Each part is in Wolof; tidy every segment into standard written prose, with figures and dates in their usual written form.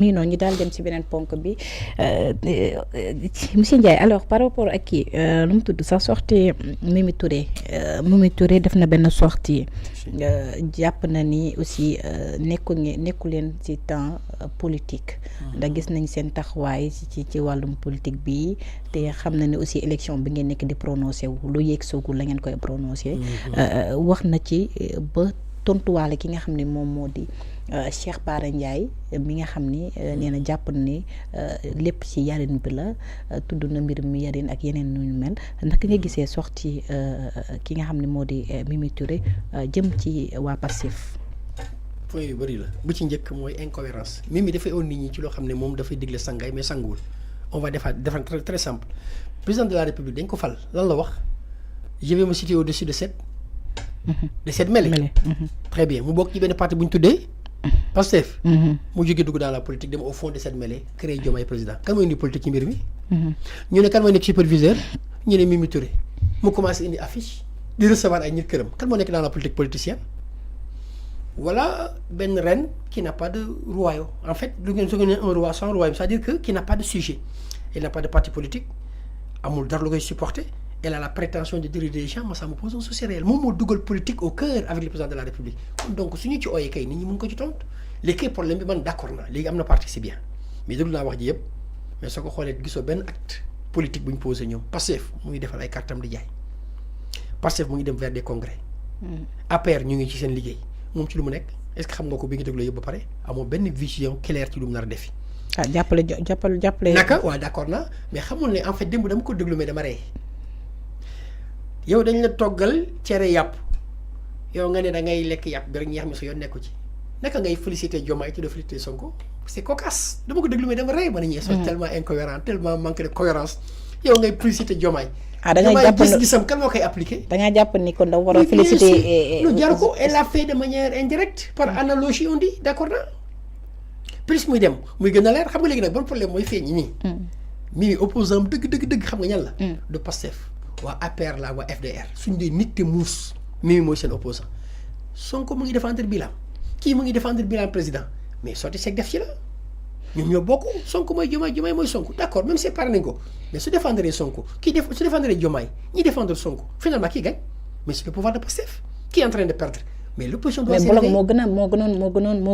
mi noonu ñu daal dem ci beneen ponk bi monsieur Ndiaye alors par rapport ak kii nu mu tudd sax sortie Mimi Touré def na benn sortie jàpp na ni aussi nekku leen ci temps politique ndax gis nañ seen taxawaay ci wàllum politique bi te xam na ni aussi élection bi ngeen nekk di prononcé wu lu yéeg soogul la ngeen koy prononcé wax na ci ba tontuwaale ki nga xam ne moom moo di Cheikh Bara Ndiaye mi nga xam ni nee na jàpp ni lépp ci yarin bi la tudd na mbir mi yarin ak yeneen nu ñu mel naka nga gisee sorti ki nga xam ne moo di Mimi Touré jëm ci waa Pastef. point yu bëri la bu ci njëkk mooy incohérence Mimi dafay oon nit ñi ci loo xam ne moom dafay digle sangaay mais sanguwul on va defar très simple président de la République dañ ko fal lan la wax je vais me situer au-dessus de cette mêlée. Très bien mu bokk ci benn parti bu ñu tuddee Pastef mu jógee dugg dans la politique dem au fond de cette mêlée créé Diomaye président kan mooy indi politique ci mbir mi ñu ne kan mooy nekk superviseur ñu ne Mimi Touré mu commencé indi affiche di recevoir ay nit këram kan moo nekk dans la politique politicienne. Voilà benn reine qui n'a pas de royaume en fait lu ngeen su ngeen un roi sans royaume c'est-à-dire que qui n'a pas de sujet il n'a pas de parti politique amul dara lu koy supporter. Elle a la prétention de diriger des gens, moi ça me pose un souci réel. Moom moo dugal politique au cœur avec le président de la République. Donc su ñu ci ooyee kay nit ñi mën ko ci tontu léegi problème bi man d'accord naa léegi am na parti c'est bien mais déglu naa wax ji yëpp mais soo ko xoolee gisoo benn acte politique bu ñu posé ñoom Pastef mu ngi defal ay kartam di jaay Pastef mu ngi dem vers des congrès. APR ñu ngi ci seen liggéey moom ci lu mu nekk est-ce que xam nga ko bi nga déglu yëpp ba pare amoo benn vision claire ci lu mu nar a defi. ah jàppale. naka waaw d'accord naa mais xamul ne en fait démb dama ko déglu mais dama rey. yow dañ la toggal cere yàpp yow nga ne da ngay lekk yàpp bi rek ñeex mi sa yoon nekku ci naka ngay féliciter Diomaye ci de féliciter Sonko c'est cocasse dama ko déglu mais dama rey ma ne ñee sont tellement incohérent tellement manque de cohérence yow ngay féliciter Diomaye da ngay jàpp gis-gisam kan moo koy appliquer da ngaa jàpp ni kon da war a féliciter lu jar ko elle l'a fait de manière indirecte par analogie on dit d'accord na plus muy dem muy gën a leer xam nga léegi nag bon problème mooy feeñ nii mii opposant dëgg xam nga ñan la de Pastef waa APR la waa FDR suñ dee nit te muus Mimi mooy seen opposant Sonko mu ngi défendre bilan kii mu ngi défendre bilan président mais sotti seeg def ci la ñoom ñoo bokk Sonko mooy Diomaye mooy Sonko d'accord même séparé nañ ko mais su défendre Sonko su défendre Diomaye ñi défendre Sonko finalement kii gagne mais c'est le pouvoir de Pastef qui est en train de perdre mais l'opposition doit mais bloc moo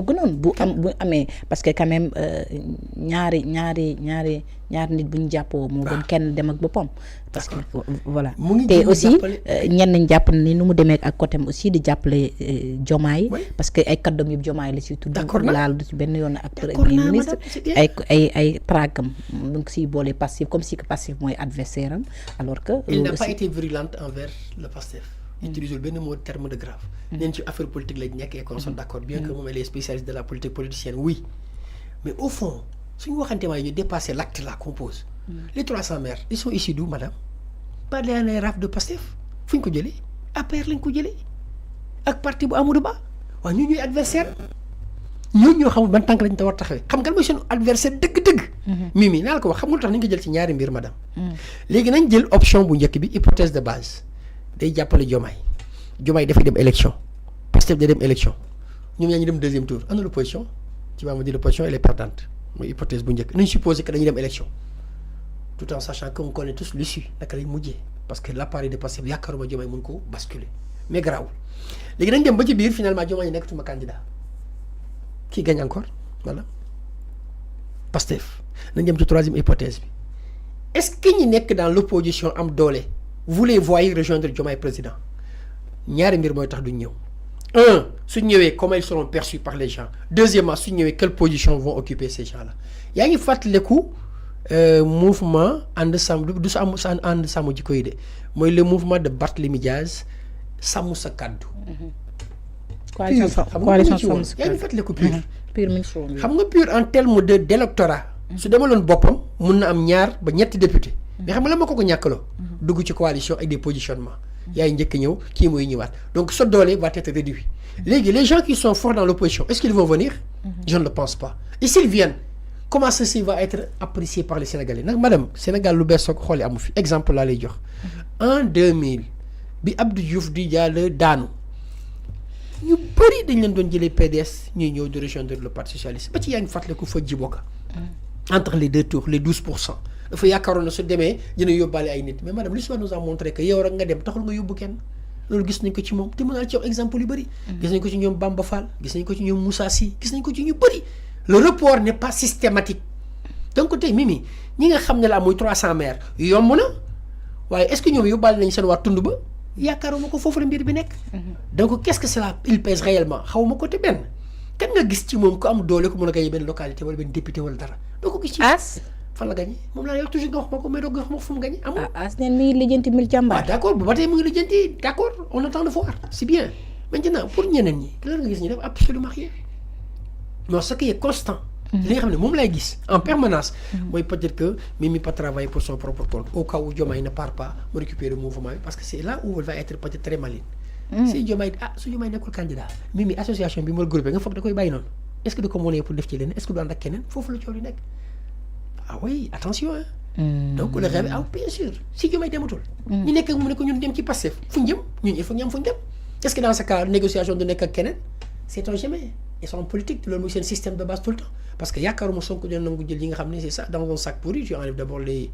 gënoon bu amee parce que quand même ñaari nit bu ñu jàppoo moo gën kenn dem ak boppam parce que voilà te aussi ñenn ñi jàpp ni nu mu demee ak côté aussi di jàppale Diomaye parce que ay kàddoom yëpp Diomaye la ci tudd laal du ci benn yoon ak premier ministre ay tragam donc si boole Pastef comme si que Pastef mooy adversaire am alors que il n'a pas été virulente envers le Pastef utiliser benn mot terme de grave neen ci affaire politique lañ nekk et qu'on soit d'accord bien que moom elle est spécialiste de la politique politicienne oui mais au fond suñu waxante maa ñu dépasser l'acte là qu'on pose les 300 maires ils sont issus d'où madame pas les raf de Pastef fu ñu ko jëlee APR lañ ko jëlee ak parti bu Amadou Ba waaw ñu ñuy adversaire ñooñu ñoo xamul ban tànk lañ te war taxawee xam nga mooy seen adversaire dëgg-dëgg Mimi naa la ko wax xam nga lu tax nañ ko jël ci ñaari mbir madame léegi nañ jël option bu njëkk bi hypothèse de base day jàppale Diomaye dafay dem élection Pastef day dem élection ñoom ñaa ñu dem deuxième tour ana l'opposition tu vas me dire l'opposition elle est perdante mooy hypothèse bu njëkk nañ supposé que dañuy dem élection tout en sachant qu'on connaît tous l'issue naka lañ mujjee parce que l'appareil de Pastef yaakaaruma Diomaye mën ko basculer mais garaawul léegi nañ dem ba ci biir finalement Diomaye nekkatuma candidat qui gagne encore voilà Pastef nañ dem ci troisième hypothèse bi est-ce que ñi nekk dans l'opposition am doole vous les voyez rejoindre Diomaye président ñaari mbir mooy tax duñ ñëw suñ ñëwee comment ils seront perçus par les gens deuxièmement suñ ñëwee quelle position vont occuper ces gens là yaa ngi fàttaliku mouvement ànd sàmm du sa am sa ànd sàmm jikko yi de mooy le mouvement de Barthélémy Diaz sàmm sa kàddu coalition yaa ngi fàttaliku PUR xam nga PUR en terme d'électorat su demaloon boppam mun na am ñaar ba ñetti député mais xam nga la ma ko ñàkkaloo dugg ci coalition ak des positionnements yaay njëkk ñëw kii mooy ñëwaat donc sa doole va être réduit léegi les gens qui sont forts dans l'opposition est-ce qu'ils vont venir je ne le pense pas et s'ils viennent comment ceci va être apprécié par les Sénégalais nag madame Sénégal lu bees soo ko xoolee amu fi exemple laa lay jox en 2000 bi Abdou Diouf di jàll daanu ñu bëri dañ leen doon jëlee PDS ñuy ñëw de rejoindre le parti socialiste ba ci yaa ngi fàttaliku fa Djiboka entre les deux tours les 12%. dafa yaakaaroon na su demee dina yóbbaale ay nit mais madame l'histoire nous a montré que yow rek nga dem taxul nga yóbbu kenn loolu gis nañ ko ci moom te mën naa ci wax exemple yu bëri. gis nañ ko ci ñoom Bamba Fall gis nañ ko ci ñoom Moussa Sy gis nañ ko ci ñu bëri le report n'est pas systématique donc tey Mimi ñi nga xam ne la muy 300 maires yomb na waaye est-ce que ñoom yóbbaale nañ seen waa tund ba yaakaaruma ko foofu la mbir bi nekk. donc qu'est-ce que cela il pèse réellement xaw ma ko te benn kan nga gis ci moom ko am doole ko mën a gagné benn localité wala benn député wala dara doo ko gis ci. fan la gagné moom laa wax toujours nga wax ma ko mais doo nga wax ma fu mu gagné amul. as neen mi ngi lijjanti mil càmbar. d'accord ba tey mu ngi lijjanti d'accord on attend de voir c'est bien maintenant pour ñeneen ñi lan nga gis ñu def absolument rien non ce qui est constant. li nga xam ne moom lay gis en permanence. mooy peut-être que Mimi pas travailler pour son propre compte au cas où Diomaye ne part pas mu récupérer le mouvement bi parce que c'est là où elle va être peut-être très maligne. si Diomaye su Diomaye nekkul candidat Mimi association bi mu regroupé nga foog da koy bàyyi noonu est-ce que da ko mënee pour def ci leneen est-ce que du ànd ak keneen foofu la coow li nekk. ah oui attention hein. donc le rêve bien sûr si Diomaye dematul. ñu nekk mu ne ko ñun dem ci Pastef fu ñu jëm ñun il faut ñu am fu ñu dem est-ce que dans ce cas négociation du nekk ak keneen c'est-on jamais ils sont en politique loolu mooy seen système de base tout le temps parce que yaakaaruma Sonko dina nangu jël yi nga xam ne c'est ça dans un sac pourri tu enlèves d'abord les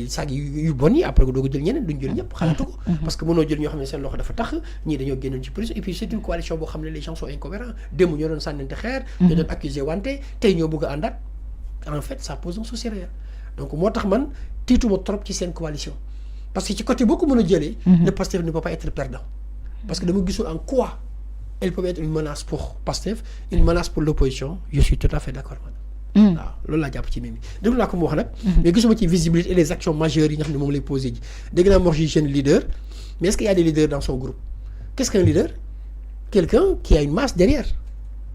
sacs yu bon yi après doo ko jël ñeneen duñ jël ñëpp xalaatu ko parce que mënoo jël ñoo xam ne seen loxo dafa tax ñii dañoo génnoon ci prison et puis c'est une coalition boo xam ne les gens sont incohérents démb ñoo doon sànnante xeer ñoo doon accuser wante tey ñoo bëgg a àndaat en fait ça pose un souci réel donc moo tax man tiituma trop ci seen coalition parce que ci côté boo ko mën a jëlee le Pastef ne peut pas être perdant parce que dama gisul en quoi elle peut être une menace pour Pastef une menace pour l'opposition je suis tout à fait d'accord man waaw loolu laa jàpp ci Mimi déglu naa ko mu wax nag mais gisuma ci visibilité et les actions majeures yi nga xam ne moom lay posé ji dégg naa mu wax ji jeune leader mais est-ce qu'il y a des leaders dans son groupe qu'est-ce qu'un leader quelqu'un qui a une masse derrière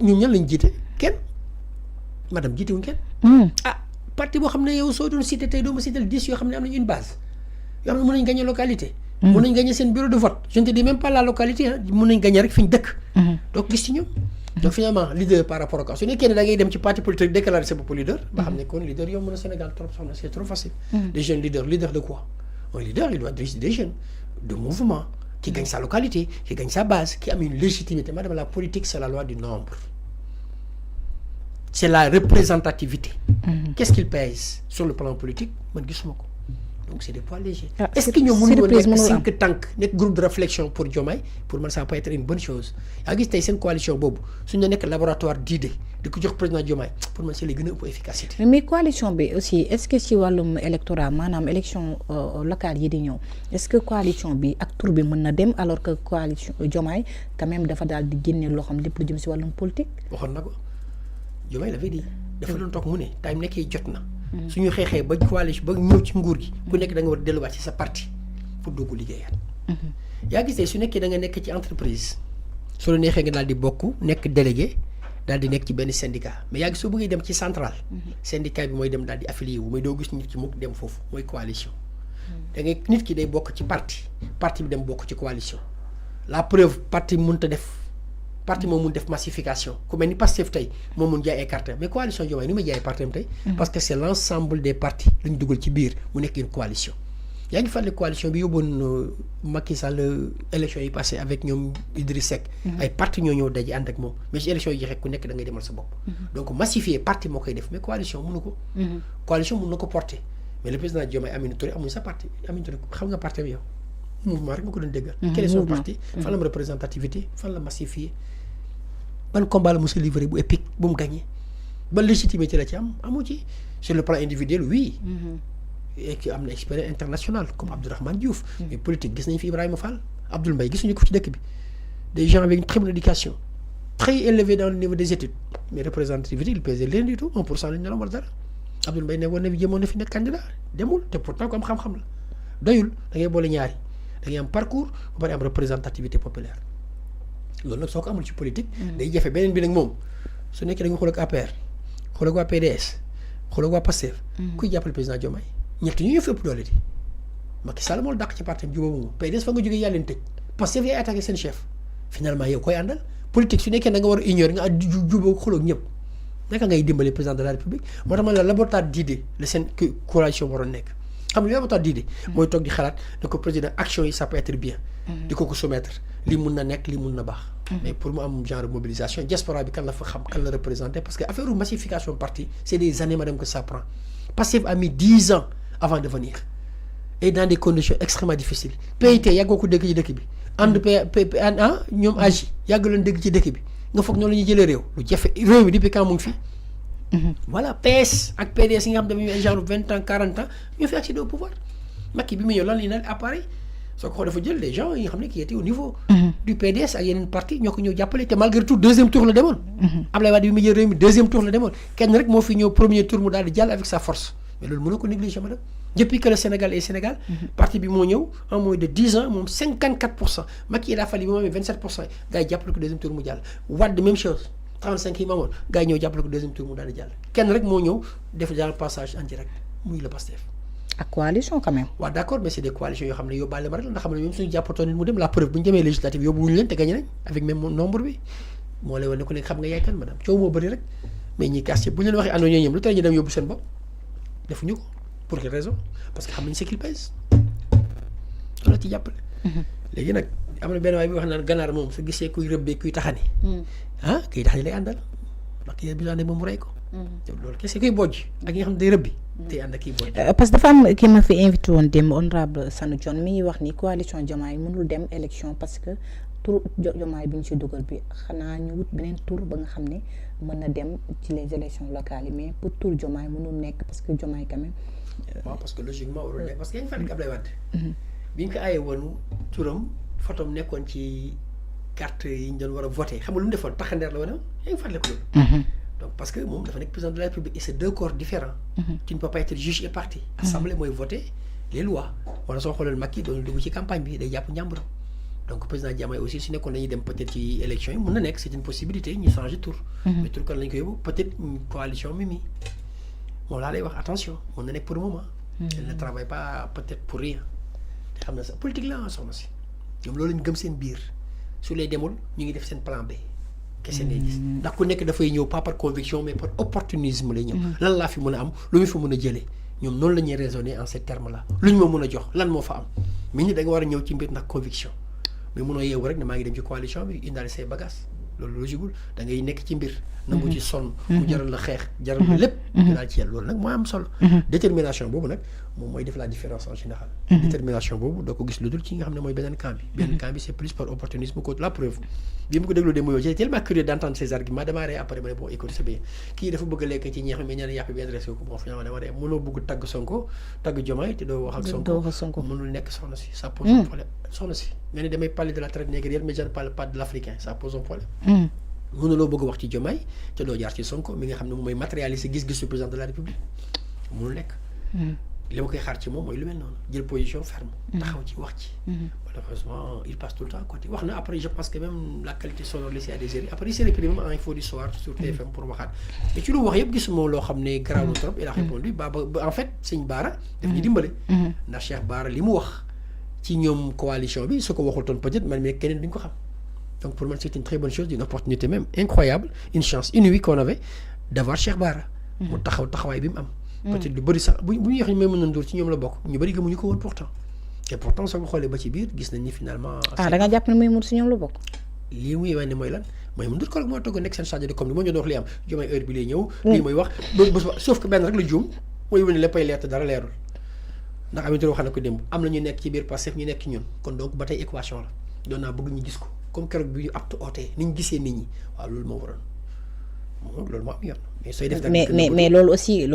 ñun ñan lañ jiite kenn madame jiite wuñ kenn parti boo xam ne yow soo doon cité tey doo ma cité 10 yoo xam ne am nañu une base yoo xam ne mën nañ gagner localité mën nañ gagner seen bureau de vote je ne te dis même pas la localité ah mën nañ gagner rek fi ñu dëkk donc gis ci ñoom donc finalement leader par rapport ak su nekkee ne da ngay dem ci parti politique déclarer sa bopp leader ba xam ne kon leader yow mën a Sénégal trop soxna c'est trop facile des jeunes leaders leader de quoi un leader il doit diriger des jeunes de mouvement qui gagne sa localité qui gagne sa base qui a une légitimité madame la politique c'est la loi du nombre c'est la représentativité qu'est-ce qu'il pèse sur le plan politique man gisuma ko donc c'est des poids légers est-ce que ñoom mënu woon nekk think tank nekk groupe de réflexion pour Diomaye pour man ça peut être une bonne chose yaa gis tey seen coalition boobu suñu nekk laboratoire d'idées di ko jox président Diomaye pour man c'est li gën a ëpp efficacité mais coalition bi aussi est-ce que ci wàllum électorat maanaam élection locale yi di ñëw est-ce que coalition bi ak tur bi mën na dem alors que coalition Diomaye quand même dafa daal di génne loo xam lépp lu jëm ci wàllum politique waxoon na ko Diomaye dafay di dafa doon toog mu ne time nekkee jot na suñu xeexee ba coalition ba ñëw ci nguur gi ku nekk da nga war a delluwaat ci sa parti pour dugg liggéeyaat yaa gis tey su nekkee da nga nekk ci entreprise su la neexee nga daal di bokk nekk délégué daal di nekk ci benn syndicat mais yaa gis soo bëggee dem ci centrale syndicat bi mooy dem daal di affilié wu mais doo gis nit ki mukk dem foofu mooy coalition da ngay nit ki day bokk ci parti bi dem bokk ci coalition la preuve parti mënut a def parti moom mun def massification ku mel ni Pastef tey moom mun jaay ay carte mais coalition Diomaye ni ma jaay parti am tey parce que c'est l'ensemble des partis lañu dugal ci biir mu nekk une coalition yaa ngi fàttali coalition bi yóbboon Macky Sall élection yi passé avec ñoom Idriss Seck ay parti ñoo ñëw daje ànd ak moom mais ci élection yi jeexee ku nekk da ngay demal sa bopp donc massifier parti moo koy def mais coalition mënu ko coalition mën na ko porter mais le président Diomaye Aminata Touré amuñ sa parti Aminata Touré xam nga parti am yow mouvement rek nga ko doon déggal quel est son parti fan la am représentativité fan la massifier ban combat la mos a livré bu épique bu mu gagné ban légitimité la ci am amu ci sur le plan individuel oui et que am na expérience internationale comme Abdourahmane Diouf mais politique gis nañu fi Ibrahima Fall Abdoul Mbaye gisuñu ko ci dëkk bi des gens avec une très bonne éducation très élevée dans le niveau des études mais représentativité il pesait rien du tout 1% lañu doon war dara Abdoul Mbaye ne woon na fi jëmoon na fi nekk candidat demul te pourtant ko am xam-xam la doyul da ngay boole ñaari da ngay am parcours ba pare am représentativité populaire loolu nag soo ko amul ci politique day jafe beneen bi nag moom su nekkee da nga xool ak APR xool ak waa PDS xool ak waa Pastef kuy jàppale président Diomaye ñett ñu fi ëpp doole di Macky Sall moo dàq ci parti jubóobu moom PDS fa nga jógee yaa leen tëj Pastef yaay attaqué seen chef finalement yow koy àndal politique su nekkee da nga war a ignorer nga jubóo xool ak ñëpp naka ngay dimbale président de la République moo tax man la laboratoire d'idées la seen coalition waroon nekk xam nga li ma tax diide mooy toog di xalaat ne ko président action yi ça peut être bien di ko soumettre lii mun na nekk lii mun na baax mais pour mu am genre mobilisation diaspora bi kan la fa xam kan la représenté parce que affaire massification parti c'est des années madame que ça prend Pastef a mis 10 ans avant de venir et dans des conditions extrêmement difficiles PIT yàggoo ko dégg ci dëkk bi ànd ñoom agi yàgg leen dégg ci dëkk bi nga foog noonu la ñuy jëlee réew lu jafe réew mi depuis quand mu ngi fi voilà PS ak PDS yi nga xam dañuy ay genre 20 ans 40 ans ñoo fi accédé au pouvoir Macky bi mu ñëw lan la ñu naan appareil soo ko dafa jël les gens yi nga xam ne qui étaient au niveau du PDS ak yeneen parti ñoo ko ñëw jàppale te malgré tout deuxième tour la demoon Ablaye Wade bi mu jël réew mi deuxième tour la demoon kenn rek moo fi ñëw premier tour mu daal di jàll avec sa force mais loolu mënoo ko négliger madame depuis que le Sénégal est Sénégal parti bi moo ñëw en moins de 10 ans moom 54% Macky il a fallu bi mu amee 27% gars yi jàppale ko deuxième tour mu jàll Wade même chose 35 yi ma amoon gars yi ñëw jàppale ko deuxième tour mu daal di jàll kenn rek moo ñëw def genre passage en direct muy le Pastef ak coalition quand même waaw d'accord mais c'est des coalitions yoo xam ne yóbbaale ma rek la ndax xam ne ñoom suñu jàppatoon nit mu dem la preuve bu ñu demee législative yóbbuwuñu leen te gagné nañ avec même nombre bi moo lay wane ne ko léegi xam nga yaay kan madame coow moo bëri rek mais ñi kaas bu ñu leen waxee àndoo ñoo ñëm lu tax ñu dem yóbbu seen bopp defuñu ko pour quelle raison parce que xam nañ ce qu'il pèse loolu la ci jàppale léegi nag am na benn waay bi wax naan ganaar moom su gisee kuy rëbbee kuy taxani kuy taxani lay àndal ndax kii bi moom mu rey ko loolu kese kuy bojj ak ñi nga xam ne day rëbbi day ànd ak kii bojj parce que dafa am ki ma fi invité woon démb honorable Sanu Dione mi ngi wax ni coalition Diomaye mënul dem élection parce que tur Diomaye bi ñu ci dugal bi xanaa ñu wut beneen tur ba nga xam ne mën na dem ci les élections locales yi mais pour tur Diomaye mënul nekk parce que Diomaye quand même waaw parce que logiquement warul nekk parce que yaa ngi fàttali Ablaye Wade bi ñu ko aaye woon turam photom nekkoon ci carte yi ñu doon war a voté xam nga lu mu defoon taxandeer la woon yaa ngi fàttali ko loolu donc parce que moom dafa nekk président de la République et c'est deux corps différents tu ne peux pas être juge et partie assemblée mooy voter les lois wala soo xoolee Macky doon dugg ci campagne bi day jàpp njàmburam donc président Diomaye aussi su nekkoon dañuy dem peut-être ci élection yi mën na nekk c'est une possibilité ñu changer tour mais tour kan lañ ko yóbbu peut-être une coalition Mimi moom laa lay wax attention mën na nekk pour le moment elle ne travaille pas peut-être pour rien te xam na sax politique la soxna si ñoom loolu lañ gëm seen biir su lay demul ñu ngi def seen plan B kese ngay gis ndax ku nekk dafay ñëw pas par conviction mais par opportunisme lay ñëw lan laa fi mën a am lu mu fi mën a jëlee ñoom noonu la ñuy raisonner en ces termes là lu ñu ma mën a jox lan moo fa am mais ñi da nga war a ñëw ci mbir ndax conviction mais mënoo yeewu rek ne maa ngi dem ci coalition bi indaale say bagages loolu logiqueul da ngay nekk ci mbir nangu ci sonn mu jaral la xeex jaral la lépp dinaa ci yàlla loolu nag mooy am solo détermination boobu nag moom mooy def la différence en général détermination boobu doo ko gis lu dul ci nga xam ne mooy beneen camp bi beneen camp bi c'est plus par opportunisme que la preuve bi mu ko déglu démb yow j'étais tellement curieux d'entendre ces arguments dama ree après ma ne bon écoute c'est bien kii dafa bëgg a lekk ci ñeex mais ñeneen yàpp bi intéressé ko bon finalement dama ree mënoo bëgg tagg Sonko tagg Diomaye te doo wax ak Sonko mënul nekk soxna si ça pose un problème soxna si nga ne damay parler de la traite négrière mais je ne parle pas de l'africain ça pose un problème mënuloo bëgg wax ci Diomaye te doo jaar ci Sonko mi nga xam ne moom mooy matérialiser gis-gisu président de la République mënul nekk li ma koy xaar ci moom mooy lu mel noonu jël position ferme taxaw ci wax ci malheureusement il passe tout le temps à côté wax na après je pense que même la qualité sonore laissée à désirer après il s'est repris même en info du soir sur TFM pour waxaat mais ci lu wax yëpp gisuma loo xam ne garaaw na trop il a répondu en fait sëñ Bara daf ñu dimbale ndax Cheikh Bara li mu wax ci ñoom coalition bi su ko waxul toon peut-être man mais keneen duñ ko xam donc pour moi c'est une très bonne chose une opportunité même incroyable une chance inouïe qu'on avait d'avoir Cheikh Bara mu taxaw taxawaay bi mu am peut-être lu bëri sax bu ñu wax ñu mën a nduur ci ñoom la bokk ñu bëri gëmuñu ko woon pourtant te pourtant soo ko xoolee ba ci biir gis nañ ni finalement da nga jàpp ne muy mun si ñoom la bokk lii muy wane mooy lan mooy mu ndur ko rek moo togg nekk seen chargé de com moo ñu doon wax li am Diomaye heure bi lay ñëw lii mooy wax loolu bés ba sauf que benn rek la juum mooy wane léppay leer te dara leerul ndax amit wax na ko démb am na ñu nekk ci biir Pastef ñu nekk ci ñun kon donc ba tey équation la doon naa bëgg ñu gis ko comme keroog bi ñu apte ootee ni ñu gisee nit ñi waaw loolu moo waroon loolu moo am yoon mais sooy def mais loolu aussi